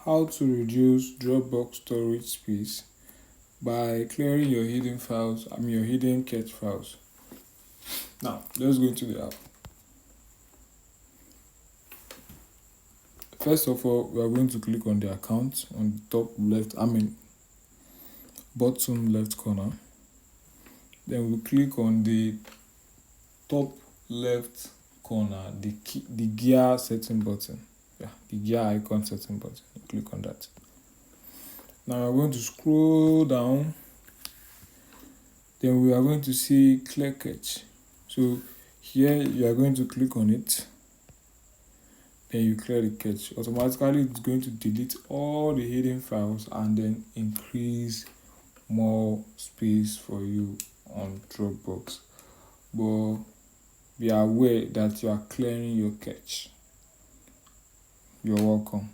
How to reduce Dropbox storage space by clearing your hidden files, your hidden cache files. Now, let's go into the app. First of all, we are going to click on the account on the top left, bottom left corner. Then we click on the top left corner, the gear setting button. The gear icon setting button. Click on that. Now we're going to scroll down. Then we are going to see clear cache. So here you are going to click on it. Then you clear the cache. Automatically it's going to delete all the hidden files and then increase more space for you on Dropbox. But be aware that you are clearing your cache. You're welcome.